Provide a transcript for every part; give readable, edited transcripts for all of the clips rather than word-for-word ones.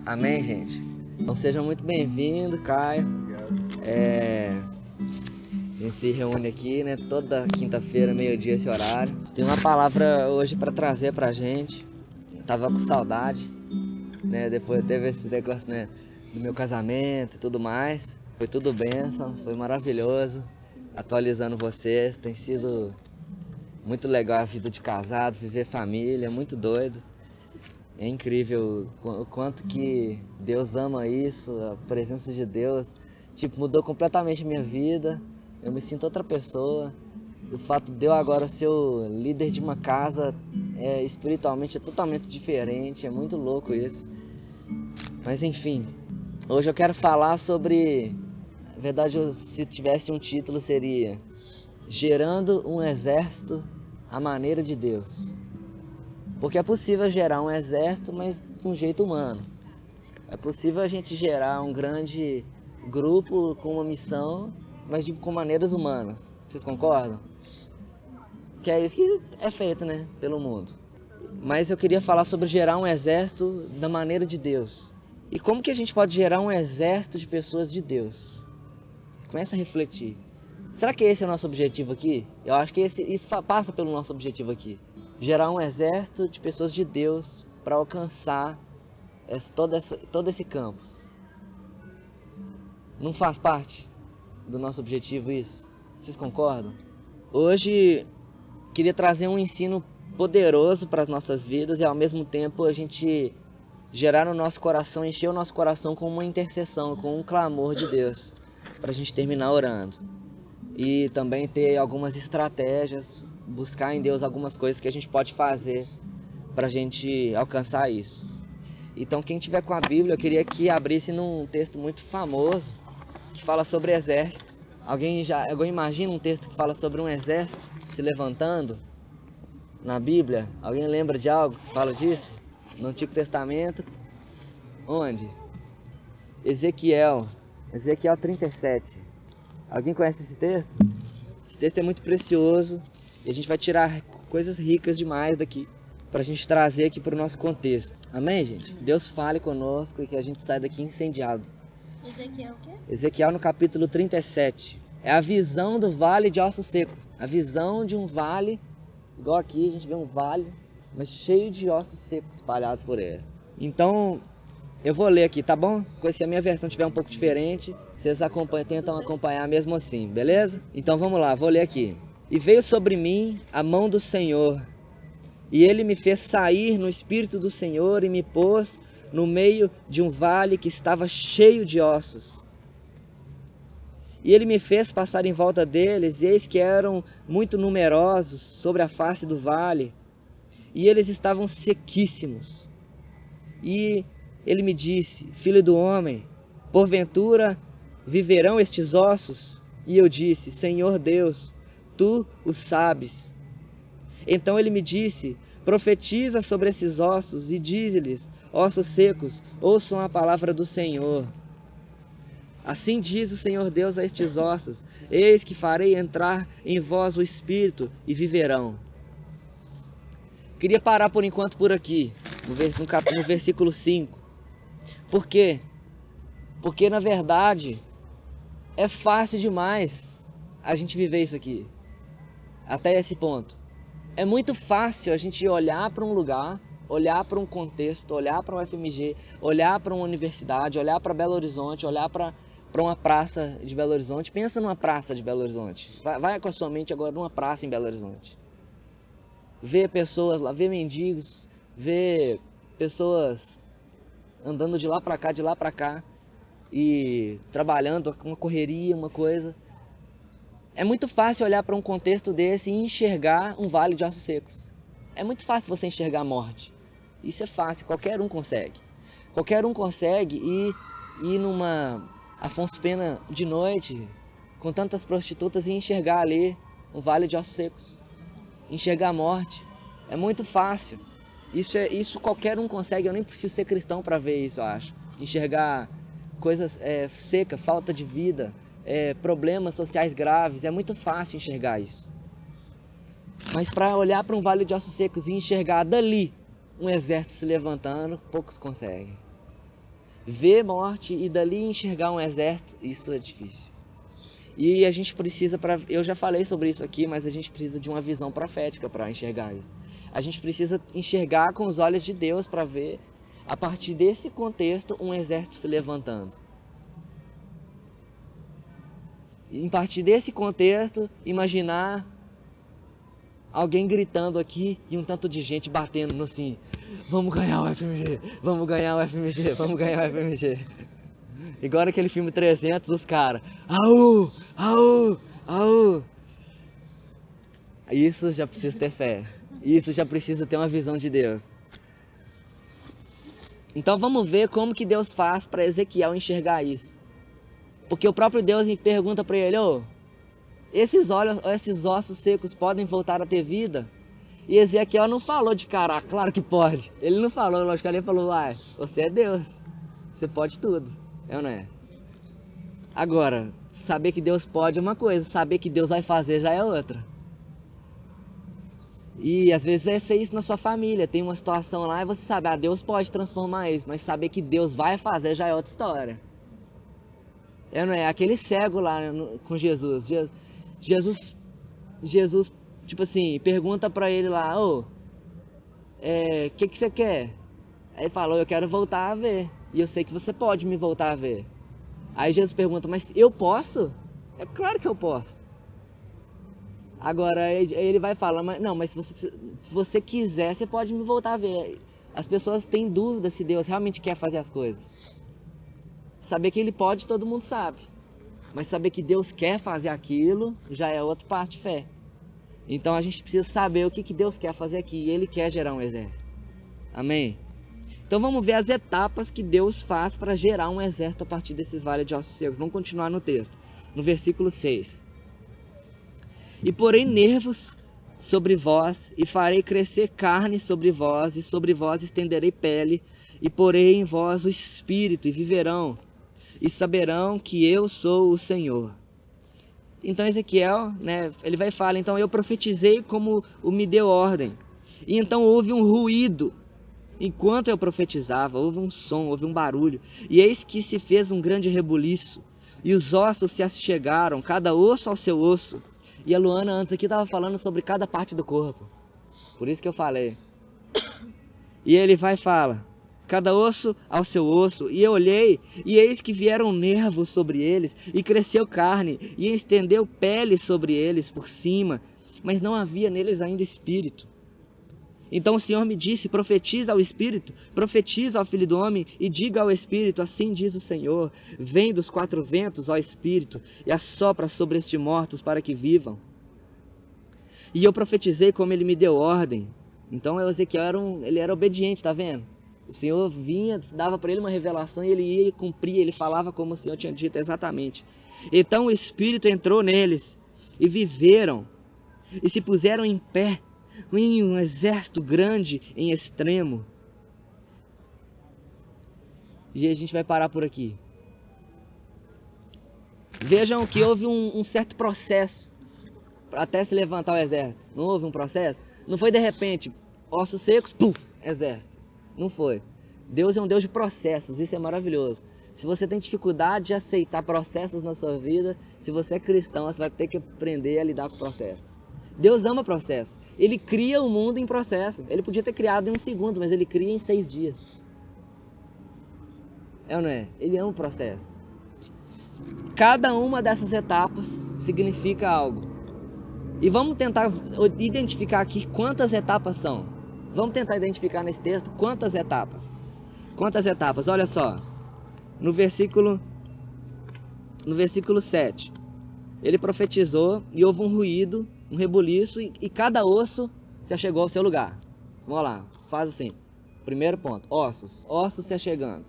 Amém, gente? Então sejam muito bem-vindos, Caio. A gente se reúne aqui, né? Toda quinta-feira, meio-dia, esse horário. Tem uma palavra hoje para trazer pra gente. Tava com saudade, né? Depois teve esse negócio, né? Do meu casamento e tudo mais. Foi tudo bênção, foi maravilhoso. Atualizando vocês, tem sido muito legal a vida de casado, viver família, muito doido. É incrível o quanto que Deus ama isso, a presença de Deus. Tipo, mudou completamente a minha vida. Eu me sinto outra pessoa. O fato de eu agora ser o líder de uma casa espiritualmente é totalmente diferente. É muito louco isso. Mas enfim, hoje eu quero falar sobre... Na verdade, se tivesse um título seria Gerando um Exército à Maneira de Deus. Porque é possível gerar um exército, mas de um jeito humano. É possível a gente gerar um grande grupo com uma missão, mas com maneiras humanas. Vocês concordam? Que é isso que é feito, né, pelo mundo. Mas eu queria falar sobre gerar um exército da maneira de Deus. E como que a gente pode gerar um exército de pessoas de Deus? Começa a refletir. Será que esse é o nosso objetivo aqui? Eu acho que isso passa pelo nosso objetivo aqui. Gerar um exército de pessoas de Deus para alcançar todo esse campus. Não faz parte do nosso objetivo isso? Vocês concordam? Hoje queria trazer um ensino poderoso para as nossas vidas e ao mesmo tempo a gente gerar no nosso coração, encher o nosso coração com uma intercessão, com um clamor de Deus, para a gente terminar orando. E também ter algumas estratégias, buscar em Deus algumas coisas que a gente pode fazer para a gente alcançar isso. Então quem tiver com a Bíblia, eu queria que abrisse num texto muito famoso que fala sobre exército. Alguém imagina um texto que fala sobre um exército se levantando na Bíblia? Alguém lembra de algo que fala disso? No Antigo Testamento? Onde? Ezequiel 37. Alguém conhece esse texto? Esse texto é muito precioso e a gente vai tirar coisas ricas demais daqui para a gente trazer aqui para o nosso contexto. Amém, gente? Deus fale conosco e que a gente saia daqui incendiado. Ezequiel o quê? Ezequiel no capítulo 37. É a visão do vale de ossos secos. A visão de um vale, igual aqui a gente vê um vale, mas cheio de ossos secos espalhados por ele. Então, eu vou ler aqui, tá bom? Se a minha versão tiver um pouco diferente, vocês tentam acompanhar mesmo assim, beleza? Então vamos lá, vou ler aqui. E veio sobre mim a mão do Senhor, e ele me fez sair no espírito do Senhor e me pôs no meio de um vale que estava cheio de ossos. E ele me fez passar em volta deles, e eis que eram muito numerosos sobre a face do vale, e eles estavam sequíssimos. E ele me disse: Filho do homem, porventura viverão estes ossos? E eu disse: Senhor Deus, tu o sabes. Então ele me disse: Profetiza sobre esses ossos e dize-lhes: Ossos secos, ouçam a palavra do Senhor. Assim diz o Senhor Deus a estes ossos: Eis que farei entrar em vós o Espírito e viverão. Queria parar por enquanto por aqui, no versículo 5. Por quê? Porque na verdade é fácil demais a gente viver isso aqui, até esse ponto. É muito fácil a gente olhar para um lugar, olhar para um contexto, olhar para o FMG, olhar para uma universidade, olhar para Belo Horizonte, olhar para uma praça de Belo Horizonte. Pensa numa praça de Belo Horizonte. Vai com a sua mente agora numa praça em Belo Horizonte. Ver pessoas lá, ver mendigos, ver pessoas andando de lá para cá e trabalhando com uma correria, uma coisa. É muito fácil olhar para um contexto desse e enxergar um vale de ossos secos. É muito fácil você enxergar a morte. Isso é fácil, qualquer um consegue. Qualquer um consegue ir numa Afonso Pena de noite, com tantas prostitutas, e enxergar ali um vale de ossos secos. Enxergar a morte. É muito fácil. Isso qualquer um consegue, eu nem preciso ser cristão para ver isso, eu acho. Enxergar coisas secas, falta de vida, problemas sociais graves, é muito fácil enxergar isso. Mas para olhar para um vale de ossos secos e enxergar dali um exército se levantando, poucos conseguem. Ver morte e dali enxergar um exército, isso é difícil. E a gente precisa, eu já falei sobre isso aqui, mas a gente precisa de uma visão profética para enxergar isso. A gente precisa enxergar com os olhos de Deus para ver, a partir desse contexto, um exército se levantando. E a partir desse contexto, imaginar alguém gritando aqui e um tanto de gente batendo no assim, vamos ganhar o FMG, vamos ganhar o FMG, vamos ganhar o FMG. Igual aquele filme 300, os caras, au, au, au. Isso já precisa ter fé, isso já precisa ter uma visão de Deus. Então vamos ver como que Deus faz para Ezequiel enxergar isso. Porque o próprio Deus pergunta para ele, esses ossos secos podem voltar a ter vida? E Ezequiel não falou de cara, claro que pode. Ele não falou, lógico, ele falou, você é Deus, você pode tudo, é ou não é? Agora, saber que Deus pode é uma coisa, saber que Deus vai fazer já é outra. E às vezes é ser isso na sua família, tem uma situação lá e você sabe, Deus pode transformar isso, mas saber que Deus vai fazer já é outra história. É, não é? Aquele cego lá com Jesus. Jesus, tipo assim, pergunta pra ele lá, que você quer? Aí ele falou, eu quero voltar a ver. E eu sei que você pode me voltar a ver. Aí Jesus pergunta, mas eu posso? É claro que eu posso. Agora ele vai falar, mas se você quiser, você pode me voltar a ver. As pessoas têm dúvida se Deus realmente quer fazer as coisas. Saber que ele pode, todo mundo sabe. Mas saber que Deus quer fazer aquilo, já é outro passo de fé. Então a gente precisa saber o que Deus quer fazer aqui. E Ele quer gerar um exército. Amém? Então vamos ver as etapas que Deus faz para gerar um exército a partir desses vales de ossos secos. Vamos continuar no texto. No versículo 6. E porei nervos sobre vós, e farei crescer carne sobre vós, e sobre vós estenderei pele, e porei em vós o espírito, e viverão, e saberão que eu sou o Senhor. Então Ezequiel, ele vai falar, então eu profetizei como o me deu ordem. E então houve um ruído. Enquanto eu profetizava, houve um som, houve um barulho. E eis que se fez um grande rebuliço. E os ossos se achegaram, cada osso ao seu osso. E a Luana antes aqui estava falando sobre cada parte do corpo. Por isso que eu falei. E ele vai e fala, cada osso ao seu osso, e eu olhei, e eis que vieram nervos sobre eles, e cresceu carne, e estendeu pele sobre eles por cima, mas não havia neles ainda espírito. Então o Senhor me disse, profetiza ao espírito, profetiza ao filho do homem, e diga ao espírito, assim diz o Senhor, vem dos quatro ventos, ó espírito, e assopra sobre estes mortos para que vivam. E eu profetizei como ele me deu ordem. Então Ezequiel ele era obediente, tá vendo? O Senhor vinha, dava para ele uma revelação e ele ia e cumpria, ele falava como o Senhor tinha dito exatamente. Então o Espírito entrou neles e viveram e se puseram em pé em um exército grande em extremo. E a gente vai parar por aqui. Vejam que houve um certo processo até se levantar o exército. Não houve um processo? Não foi de repente, ossos secos, puf, exército. Não foi. Deus é um Deus de processos, isso é maravilhoso. Se você tem dificuldade de aceitar processos na sua vida, se você é cristão, você vai ter que aprender a lidar com processos. Deus ama processos. Ele cria o mundo em processo. Ele podia ter criado em um segundo, mas ele cria em 6 dias. É ou não é? Ele ama o processo. Cada uma dessas etapas significa algo. E vamos tentar identificar aqui quantas etapas são. Vamos tentar identificar nesse texto quantas etapas. Quantas etapas? Olha só. No versículo 7. Ele profetizou e houve um ruído, um rebuliço e cada osso se achegou ao seu lugar. Vamos lá, faz assim. Primeiro ponto, ossos se achegando.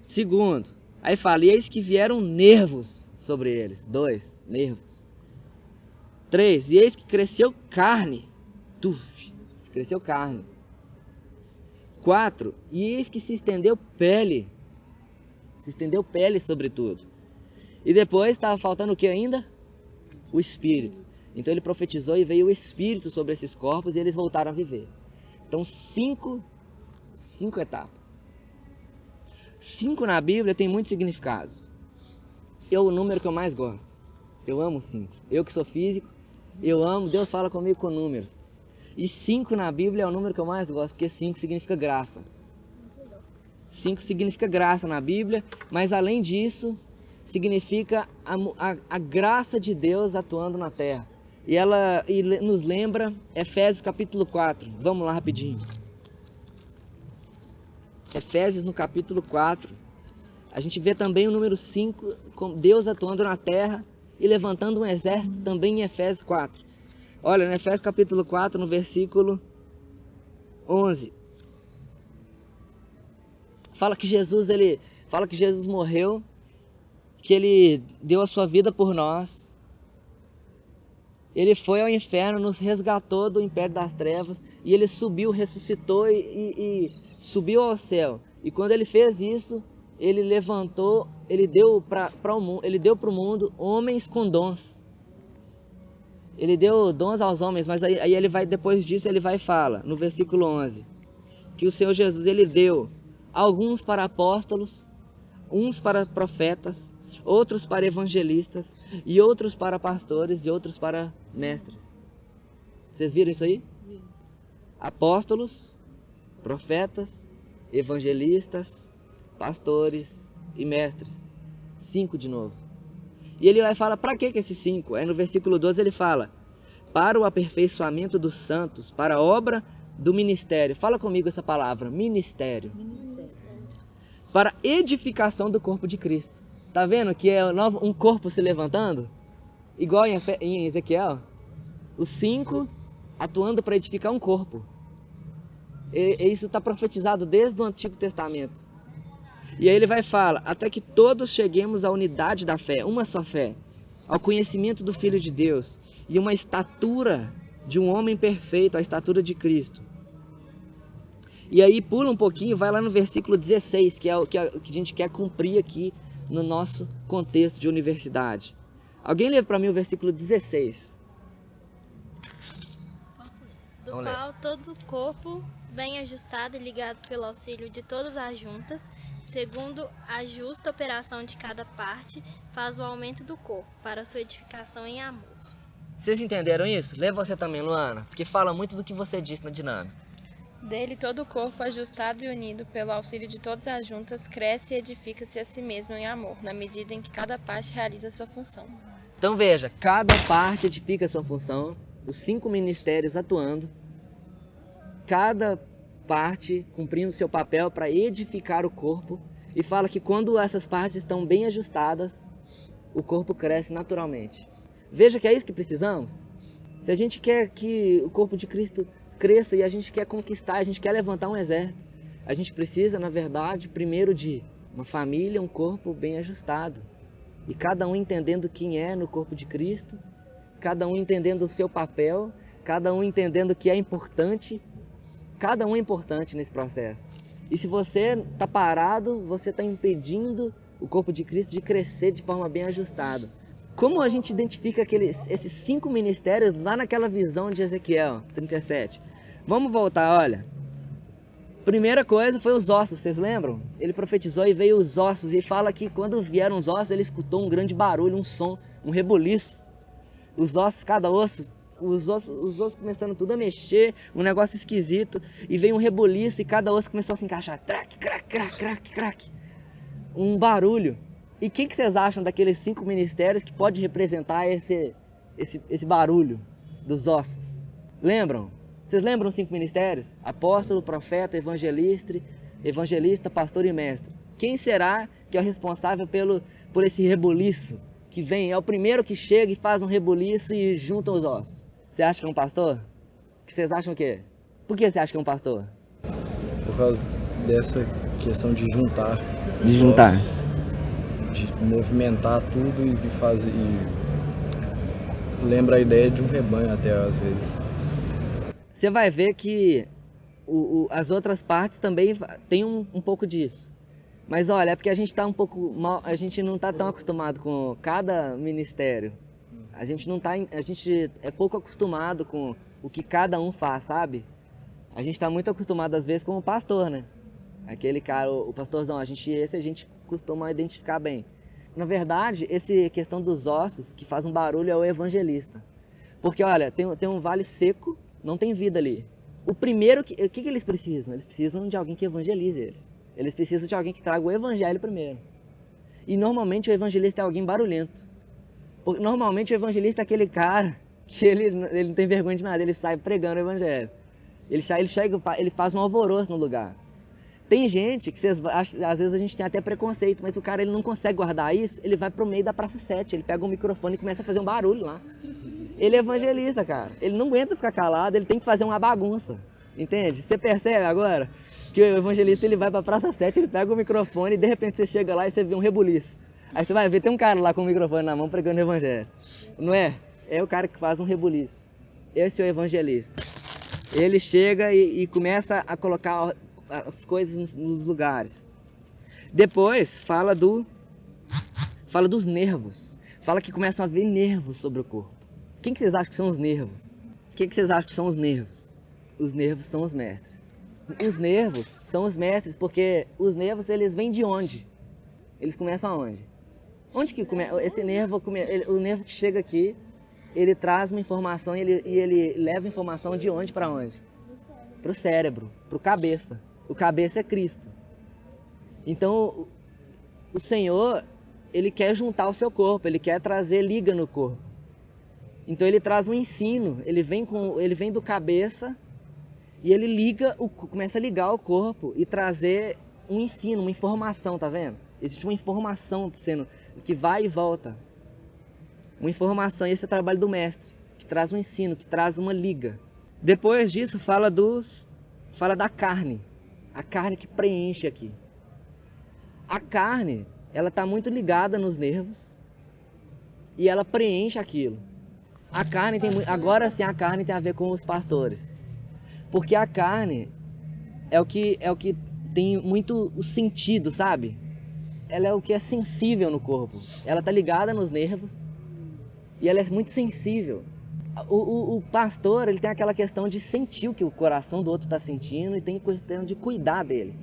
Segundo, aí fala, e eis que vieram nervos sobre eles. 2, nervos. 3, e eis que cresceu carne. Cresceu carne. 4, e eis que se estendeu pele. Se estendeu pele sobre tudo. E depois estava faltando o que ainda? O Espírito. Então ele profetizou e veio o Espírito sobre esses corpos e eles voltaram a viver. Então 5 etapas. 5 na Bíblia tem muitos significados. É o número que eu mais gosto. Eu amo 5. Eu que sou físico, eu amo, Deus fala comigo com números. E 5 na Bíblia é o número que eu mais gosto, porque 5 significa graça. 5 significa graça na Bíblia, mas além disso, significa a graça de Deus atuando na terra. E ela nos lembra Efésios capítulo 4. Vamos lá rapidinho. Efésios no capítulo 4. A gente vê também o número 5, com Deus atuando na terra e levantando um exército também em Efésios 4. Olha, no Efésios capítulo 4, no versículo 11. Fala que Jesus morreu, que ele deu a sua vida por nós. Ele foi ao inferno, nos resgatou do império das trevas e ele subiu, ressuscitou e subiu ao céu. E quando ele fez isso, ele levantou, ele deu para o mundo homens com dons. Ele deu dons aos homens, mas aí ele vai, depois disso ele vai e fala, no versículo 11, que o Senhor Jesus, ele deu alguns para apóstolos, uns para profetas, outros para evangelistas, e outros para pastores, e outros para mestres. Vocês viram isso aí? Sim. Apóstolos, profetas, evangelistas, pastores e mestres. 5 de novo. E ele vai falar, para que esses 5? Aí no versículo 12 ele fala, para o aperfeiçoamento dos santos, para a obra do ministério. Fala comigo essa palavra, ministério. Para edificação do corpo de Cristo. Tá vendo que é um corpo se levantando? Igual em Ezequiel. Os 5 atuando para edificar um corpo. E isso está profetizado desde o Antigo Testamento. E aí ele vai falar, até que todos cheguemos à unidade da fé, uma só fé, ao conhecimento do Filho de Deus e uma estatura de um homem perfeito, a estatura de Cristo. E aí pula um pouquinho, vai lá no versículo 16, que é o que a gente quer cumprir aqui no nosso contexto de universidade. Alguém lê para mim o versículo 16. Do qual todo o corpo, bem ajustado e ligado pelo auxílio de todas as juntas, segundo a justa operação de cada parte, faz o aumento do corpo, para a sua edificação em amor. Vocês entenderam isso? Lê você também, Luana, porque fala muito do que você disse na dinâmica. Dele todo o corpo, ajustado e unido pelo auxílio de todas as juntas, cresce e edifica-se a si mesmo em amor, na medida em que cada parte realiza sua função. Então veja, cada parte edifica a sua função, os 5 ministérios atuando, cada parte cumprindo seu papel para edificar o corpo, e fala que quando essas partes estão bem ajustadas, o corpo cresce naturalmente. Veja que é isso que precisamos. Se a gente quer que o corpo de Cristo cresça e a gente quer conquistar, a gente quer levantar um exército, a gente precisa, na verdade, primeiro de uma família, um corpo bem ajustado. E cada um entendendo quem é no corpo de Cristo, cada um entendendo o seu papel, cada um entendendo que é importante. Cada um é importante nesse processo. E se você está parado, você está impedindo o corpo de Cristo de crescer de forma bem ajustada. Como a gente identifica esses 5 ministérios lá naquela visão de Ezequiel 37? Vamos voltar, olha. Primeira coisa foi os ossos, vocês lembram? Ele profetizou e veio os ossos, e fala que quando vieram os ossos, ele escutou um grande barulho, um som, um rebuliço. Os ossos, cada osso, os ossos começando tudo a mexer, um negócio esquisito, e veio um rebuliço e cada osso começou a se encaixar. Crac, crac, crac, crac, crac. Um barulho. E o que vocês acham daqueles 5 ministérios que pode representar esse barulho dos ossos? Lembram? Vocês lembram os 5 ministérios? Apóstolo, profeta, evangelista, pastor e mestre. Quem será que é o responsável por esse rebuliço que vem? É o primeiro que chega e faz um rebuliço e junta os ossos. Você acha que é um pastor? Vocês acham o quê? Por que você acha que é um pastor? Por causa dessa questão de juntar. De juntar. Ossos, de movimentar tudo e fazer. E lembra a ideia de um rebanho até às vezes. Você vai ver que as outras partes também tem um pouco disso. Mas olha, é porque a gente tá um pouco mal, a gente não tá tão acostumado com cada ministério. A gente é pouco acostumado com o que cada um faz, sabe? A gente tá muito acostumado às vezes com o pastor, né? Aquele cara, o pastorzão, esse a gente costuma identificar bem. Na verdade, essa questão dos ossos que faz um barulho é o evangelista. Porque, olha, tem um vale seco, não tem vida ali. O primeiro, o que eles precisam? Eles precisam de alguém que evangelize eles. Eles precisam de alguém que traga o evangelho primeiro. E normalmente o evangelista é alguém barulhento. Porque normalmente o evangelista é aquele cara que ele não tem vergonha de nada, ele sai pregando o evangelho. Ele chega, ele faz um alvoroço no lugar. Tem gente que às vezes a gente tem até preconceito, mas o cara ele não consegue guardar isso, ele vai pro meio da Praça 7, ele pega um microfone e começa a fazer um barulho lá. Ele é evangelista, cara. Ele não aguenta ficar calado, ele tem que fazer uma bagunça. Entende? Você percebe agora que o evangelista ele vai pra Praça 7, ele pega o microfone e de repente você chega lá e você vê um rebuliço. Aí você vai ver, tem um cara lá com o microfone na mão pregando o evangelho. Não é? É o cara que faz um rebuliço. Esse é o evangelista. Ele chega e começa a colocar as coisas nos lugares. Depois fala dos nervos. Fala que começam a ver nervos sobre o corpo. Quem que vocês acham que são os nervos? O que vocês acham que são os nervos? Os nervos são os mestres. Os nervos são os mestres porque os nervos eles vêm de onde? Eles começam aonde? Onde que começa? Esse nervo, o nervo que chega aqui, ele traz uma informação e ele leva informação de onde para onde? Para o cérebro, para o cabeça. O cabeça é Cristo. Então, o Senhor, ele quer juntar o seu corpo, ele quer trazer liga no corpo. Então ele traz um ensino, ele vem do cabeça e ele começa a ligar o corpo e trazer um ensino, uma informação, tá vendo? Existe uma informação que vai e volta. Uma informação, esse é o trabalho do mestre, que traz um ensino, que traz uma liga. Depois disso fala da carne. A carne que preenche aqui. A carne, ela está muito ligada nos nervos e ela preenche aquilo. A carne agora sim a carne tem a ver com os pastores. Porque a carne é o que tem muito o sentido, sabe? Ela é o que é sensível no corpo. Ela está ligada nos nervos e ela é muito sensível. O pastor, ele tem aquela questão de sentir o que o coração do outro está sentindo e tem questão de cuidar dele,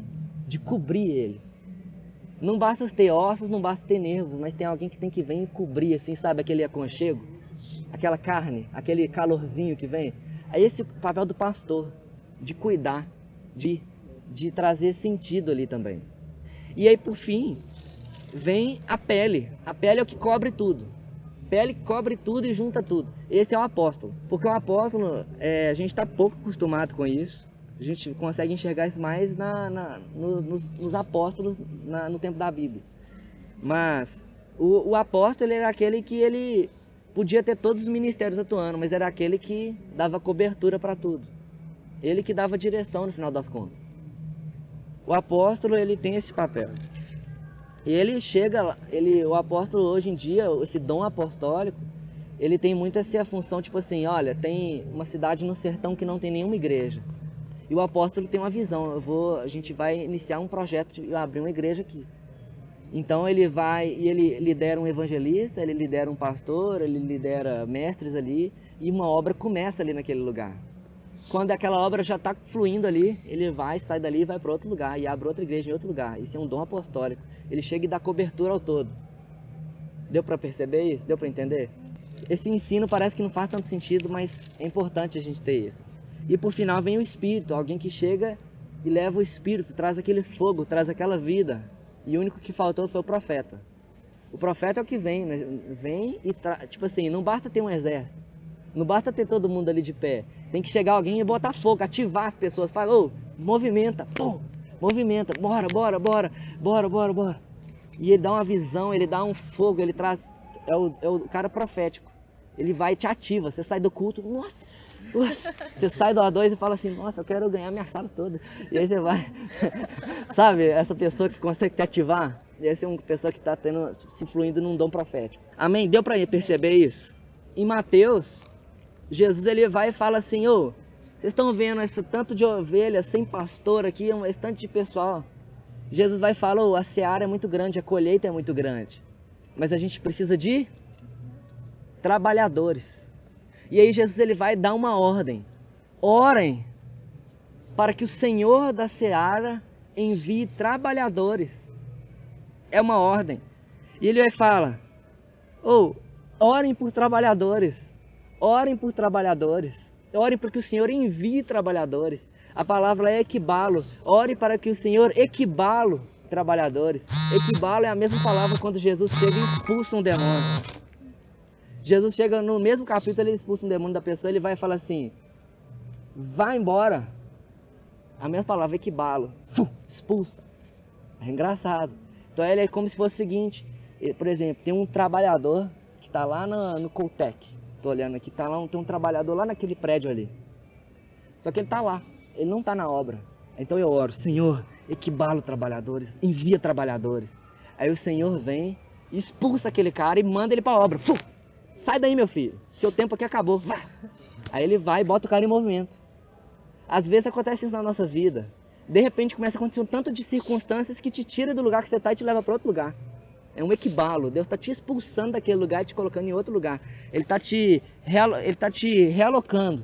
de cobrir ele. Não basta ter ossos, não basta ter nervos, mas tem alguém que tem que vir e cobrir, assim, sabe, aquele aconchego, aquela carne, aquele calorzinho que vem. É esse o papel do pastor, de cuidar, de trazer sentido ali também. E aí, por fim, vem a pele. A pele é o que cobre tudo. Pele cobre tudo e junta tudo. Esse é o apóstolo. Porque o apóstolo, a gente está pouco acostumado com isso. A gente consegue enxergar isso mais nos apóstolos no tempo da Bíblia. Mas o apóstolo ele era aquele que ele podia ter todos os ministérios atuando, mas era aquele que dava cobertura para tudo. Ele que dava direção no final das contas. O apóstolo ele tem esse papel. E ele chega, o apóstolo hoje em dia, esse dom apostólico, ele tem muito essa função, tipo assim, olha, tem uma cidade no sertão que não tem nenhuma igreja. E o apóstolo tem uma visão, a gente vai iniciar um projeto de abrir uma igreja aqui. Então ele vai e ele lidera um evangelista, ele lidera um pastor, ele lidera mestres ali, e uma obra começa ali naquele lugar. Quando aquela obra já está fluindo ali, ele sai dali e vai para outro lugar, e abre outra igreja em outro lugar. Isso é um dom apostólico. Ele chega e dá cobertura ao todo. Deu para perceber isso? Deu para entender? Esse ensino parece que não faz tanto sentido, mas é importante a gente ter isso. E por final vem o Espírito, alguém que chega e leva o Espírito, traz aquele fogo, traz aquela vida. E o único que faltou foi o profeta. O profeta é o que vem, né? Vem e tipo assim, não basta ter um exército. Não basta ter todo mundo ali de pé. Tem que chegar alguém e botar fogo, ativar as pessoas. Fala, ô, movimenta, pô, movimenta, bora. E ele dá uma visão, ele dá um fogo, ele traz, é o cara profético. Ele vai e te ativa, você sai do culto, nossa, você sai do A2 e fala assim, nossa, eu quero ganhar minha sala toda. E aí você vai, sabe, essa pessoa que consegue te ativar, essa é uma pessoa que está se fluindo num dom profético. Amém? Deu para perceber isso? Em Mateus, Jesus ele vai e fala assim, ô, vocês estão vendo esse tanto de ovelhas sem pastor aqui, esse tanto de pessoal. Jesus vai e fala, ô, a seara é muito grande, a colheita é muito grande, mas a gente precisa de trabalhadores. E aí Jesus ele vai dar uma ordem. Orem para que o Senhor da seara envie trabalhadores. É uma ordem. E ele fala, orem por trabalhadores. Orem por trabalhadores. Orem para que o Senhor envie trabalhadores. A palavra é equibalo. Ore para que o Senhor equibalo trabalhadores. Equibalo é a mesma palavra quando Jesus chega e expulsa um demônio. Jesus chega no mesmo capítulo, ele expulsa um demônio da pessoa, ele vai e fala assim, vai embora. A mesma palavra, equibalo. Expulsa. É engraçado. Então ele é como se fosse o seguinte, por exemplo, tem um trabalhador que está lá no Coltec. Estou olhando aqui, tem um trabalhador lá naquele prédio ali. Só que ele está lá, ele não está na obra. Então eu oro, Senhor, equibala trabalhadores, envia trabalhadores. Aí o Senhor vem, expulsa aquele cara e manda ele para a obra. Sai daí, meu filho, seu tempo aqui acabou. Vá. Aí ele vai e bota o cara em movimento. Às vezes acontece isso na nossa vida. De repente começa a acontecer um tanto de circunstâncias que te tira do lugar que você está e te leva para outro lugar. É um equibalo. Deus está te expulsando daquele lugar e te colocando em outro lugar. Ele está te realocando.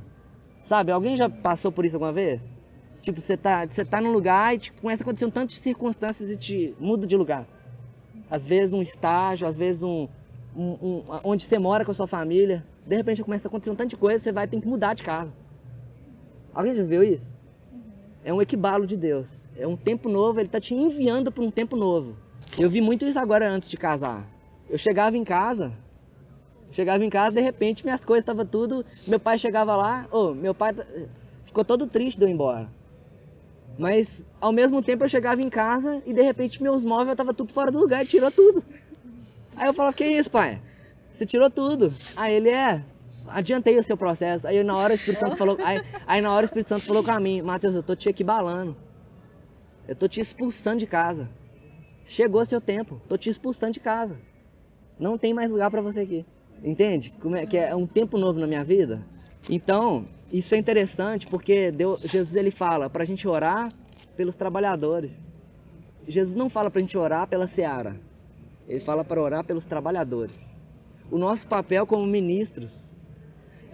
Sabe, alguém já passou por isso alguma vez? Tipo, você tá num lugar e tipo, começa a acontecer um tanto de circunstâncias e te muda de lugar. Às vezes um estágio, às vezes onde você mora com a sua família. De repente começa a acontecer um tanto de coisa, você vai ter que mudar de casa. Alguém já viu isso? É um equibalo de Deus. É um tempo novo, ele está te enviando para um tempo novo. Eu vi muito isso agora antes de casar. Eu chegava em casa, de repente minhas coisas estavam tudo... Meu pai chegava lá, meu pai ficou todo triste de eu ir embora. Mas ao mesmo tempo eu chegava em casa e de repente meus móveis estavam tudo fora do lugar, ele tirou tudo. Aí eu falava, que isso, pai? Você tirou tudo. Aí ele, adiantei o seu processo. Aí na hora o Espírito Santo falou, aí na hora o Espírito Santo falou com a mim, Matheus, eu tô te equibalando. Eu tô te expulsando de casa. Chegou seu tempo, tô te expulsando de casa. Não tem mais lugar para você aqui. Entende? Como é que é um tempo novo na minha vida? Então, isso é interessante porque Jesus ele fala para a gente orar pelos trabalhadores. Jesus não fala para a gente orar pela seara. Ele fala para orar pelos trabalhadores. O nosso papel como ministros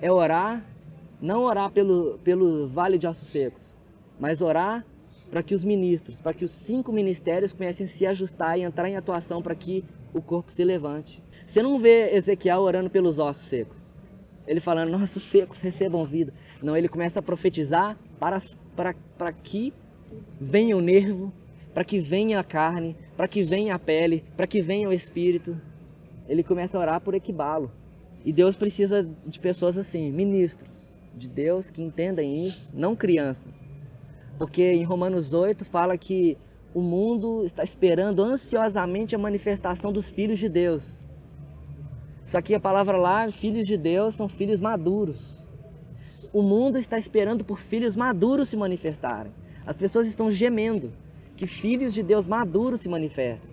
é orar, não orar pelo vale de ossos secos, mas orar para que os ministros, para que os 5 ministérios comecem a se ajustar e entrar em atuação para que o corpo se levante. Você não vê Ezequiel orando pelos ossos secos. Ele falando, nossos secos recebam vida. Não, ele começa a profetizar para que venha o nervo, para que venha a carne, para que venha a pele, para que venha o espírito. Ele começa a orar por equibalo. E Deus precisa de pessoas assim, ministros de Deus que entendem isso, não crianças. Porque em Romanos 8 fala que o mundo está esperando ansiosamente a manifestação dos filhos de Deus. Só que a palavra lá, filhos de Deus, são filhos maduros. O mundo está esperando por filhos maduros se manifestarem. As pessoas estão gemendo que filhos de Deus maduros se manifestem.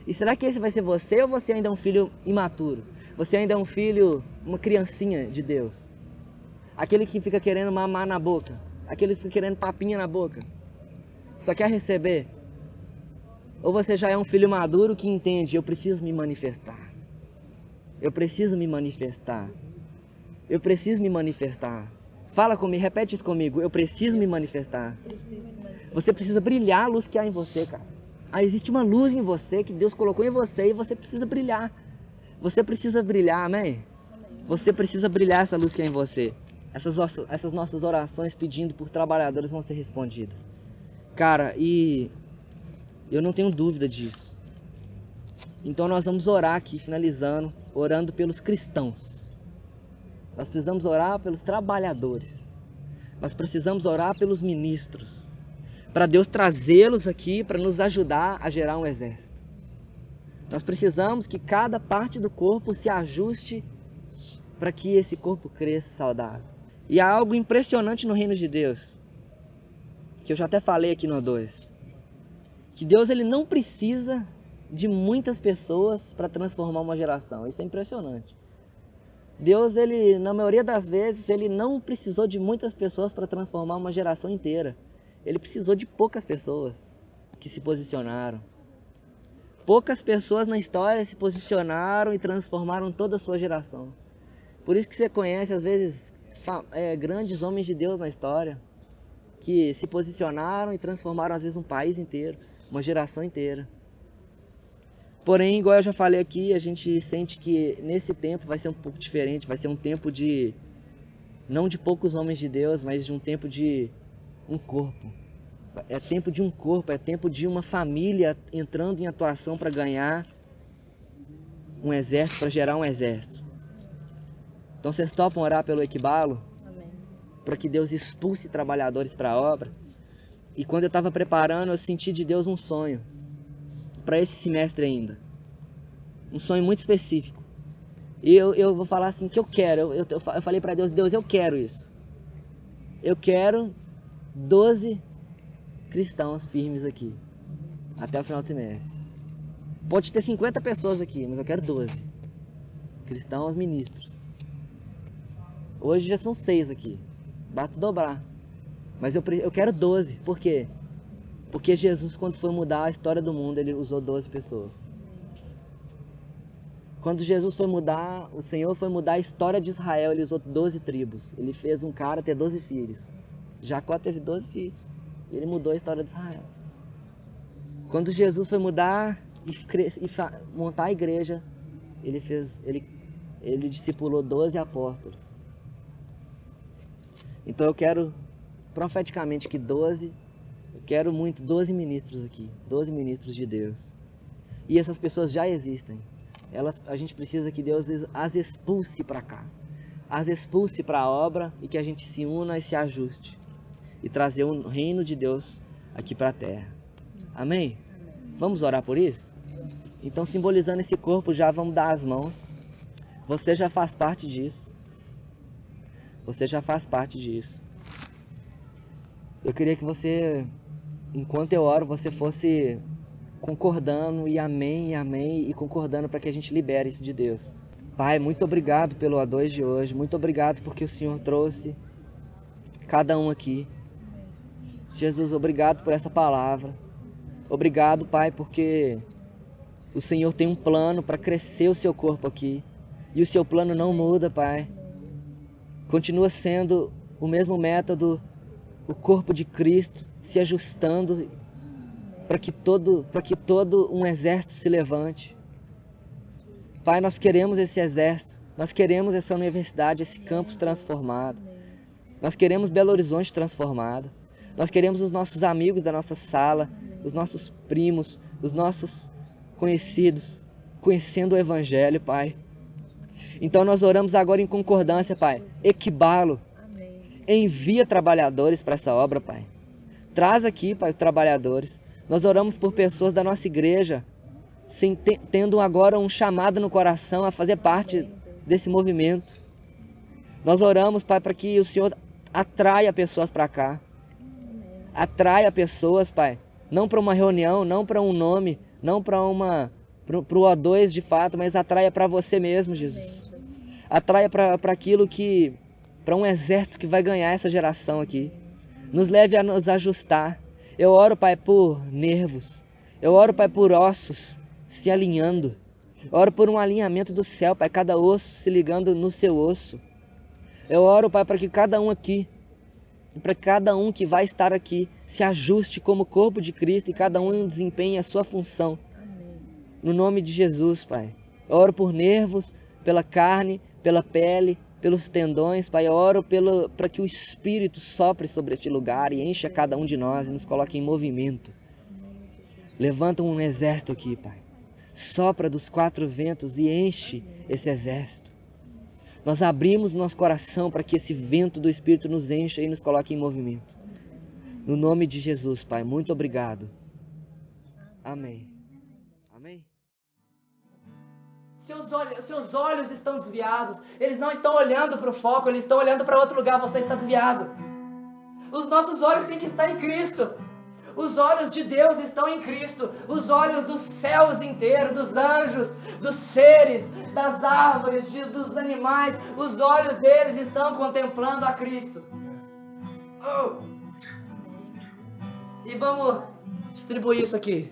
E será que esse vai ser você ou você ainda é um filho imaturo? Você ainda é um filho, uma criancinha de Deus? Aquele que fica querendo mamar na boca. Aquele que fica querendo papinha na boca. Só quer receber? Ou você já é um filho maduro que entende, eu preciso me manifestar. Eu preciso me manifestar. Eu preciso me manifestar. Fala comigo, repete isso comigo. Eu preciso me manifestar. Você precisa brilhar a luz que há em você, cara. Existe uma luz em você que Deus colocou em você e você precisa brilhar. Você precisa brilhar, amém? Você precisa brilhar essa luz que há em você. Essas nossas orações pedindo por trabalhadores vão ser respondidas. Cara, e eu não tenho dúvida disso. Então nós vamos orar aqui, finalizando, orando pelos cristãos. Nós precisamos orar pelos trabalhadores. Nós precisamos orar pelos ministros. Para Deus trazê-los aqui para nos ajudar a gerar um exército. Nós precisamos que cada parte do corpo se ajuste para que esse corpo cresça saudável. E há algo impressionante no reino de Deus, que eu já até falei aqui no 2. Que Deus ele não precisa de muitas pessoas para transformar uma geração. Isso é impressionante. Deus, ele, na maioria das vezes, ele não precisou de muitas pessoas para transformar uma geração inteira. Ele precisou de poucas pessoas que se posicionaram. Poucas pessoas na história se posicionaram e transformaram toda a sua geração. Por isso que você conhece, às vezes, grandes homens de Deus na história. que se posicionaram e transformaram às vezes um país inteiro, uma geração inteira. Porém, igual eu já falei aqui, a gente sente que nesse tempo vai ser um pouco diferente, vai ser um tempo de, não de poucos homens de Deus, mas de um tempo de um corpo. É tempo de um corpo, é tempo de uma família entrando em atuação para ganhar um exército, para gerar um exército. Então vocês topam orar pelo Equibalo? Para que Deus expulse trabalhadores para a obra? E quando eu estava preparando, eu senti de Deus um sonho para esse semestre ainda. Um sonho muito específico. E eu vou falar assim, que eu quero. Eu falei para Deus, Deus, eu quero isso. Eu quero 12 cristãos firmes aqui, até o final do semestre. Pode ter 50 pessoas aqui, mas eu quero 12 cristãos ministros. Hoje já são 6 aqui, basta dobrar. Mas eu quero 12, por quê? Porque Jesus, quando foi mudar a história do mundo, ele usou 12 pessoas. Quando Jesus foi mudar, o Senhor foi mudar a história de Israel, ele usou 12 tribos. Ele fez um cara ter 12 filhos. Jacó teve 12 filhos. Ele mudou a história de Israel. Quando Jesus foi mudar e montar a igreja, ele discipulou 12 apóstolos. Então eu quero profeticamente que 12, eu quero muito 12 ministros aqui, 12 ministros de Deus. E essas pessoas já existem. A gente precisa que Deus as expulse para cá, as expulse para a obra e que a gente se una e se ajuste e trazer o reino de Deus aqui para a terra. Amém? Vamos orar por isso? Então, simbolizando esse corpo, já vamos dar as mãos. Você já faz parte disso. Você já faz parte disso. Eu queria que você, enquanto eu oro, você fosse concordando e amém, e concordando para que a gente libere isso de Deus. Pai, muito obrigado pelo A2 de hoje. Muito obrigado porque o Senhor trouxe cada um aqui. Jesus, obrigado por essa palavra. Obrigado, Pai, porque o Senhor tem um plano para crescer o seu corpo aqui. E o seu plano não muda, Pai. Continua sendo o mesmo método, o corpo de Cristo se ajustando para que todo um exército se levante. Pai, nós queremos esse exército, nós queremos essa universidade, esse campus transformado. Nós queremos Belo Horizonte transformado. Nós queremos os nossos amigos da nossa sala, os nossos primos, os nossos conhecidos, conhecendo o Evangelho, Pai. Então nós oramos agora em concordância, Pai. Equibalo. Envia trabalhadores para essa obra, Pai. Traz aqui, Pai, os trabalhadores. Nós oramos por pessoas da nossa igreja, tendo agora um chamado no coração a fazer parte desse movimento. Nós oramos, Pai, para que o Senhor atraia pessoas para cá. Atraia pessoas, Pai. Não para uma reunião, não para um nome, não para o O2 de fato, mas atraia para você mesmo, Jesus. Atraia para aquilo que, para um exército que vai ganhar essa geração aqui. Nos leve a nos ajustar. Eu oro, Pai, por nervos. Eu oro, Pai, por ossos se alinhando. Eu oro por um alinhamento do céu, Pai, cada osso se ligando no seu osso. Eu oro, Pai, para que cada um aqui, para cada um que vai estar aqui, se ajuste como corpo de Cristo e cada um desempenhe a sua função. No nome de Jesus, Pai. Eu oro por nervos, pela carne, pela pele, pelos tendões, Pai. Eu oro para que o Espírito sopre sobre este lugar e encha cada um de nós e nos coloque em movimento. Levanta um exército aqui, Pai. Sopra dos 4 ventos e enche esse exército. Nós abrimos nosso coração para que esse vento do Espírito nos encha e nos coloque em movimento. No nome de Jesus, Pai. Muito obrigado. Amém. Amém. Seus olhos estão desviados. Eles não estão olhando para o foco, eles estão olhando para outro lugar. Você está desviado. Os nossos olhos têm que estar em Cristo. Os olhos de Deus estão em Cristo. Os olhos dos céus inteiros, dos anjos, dos seres, das árvores, dos animais. Os olhos deles estão contemplando a Cristo. Oh. E vamos distribuir isso aqui.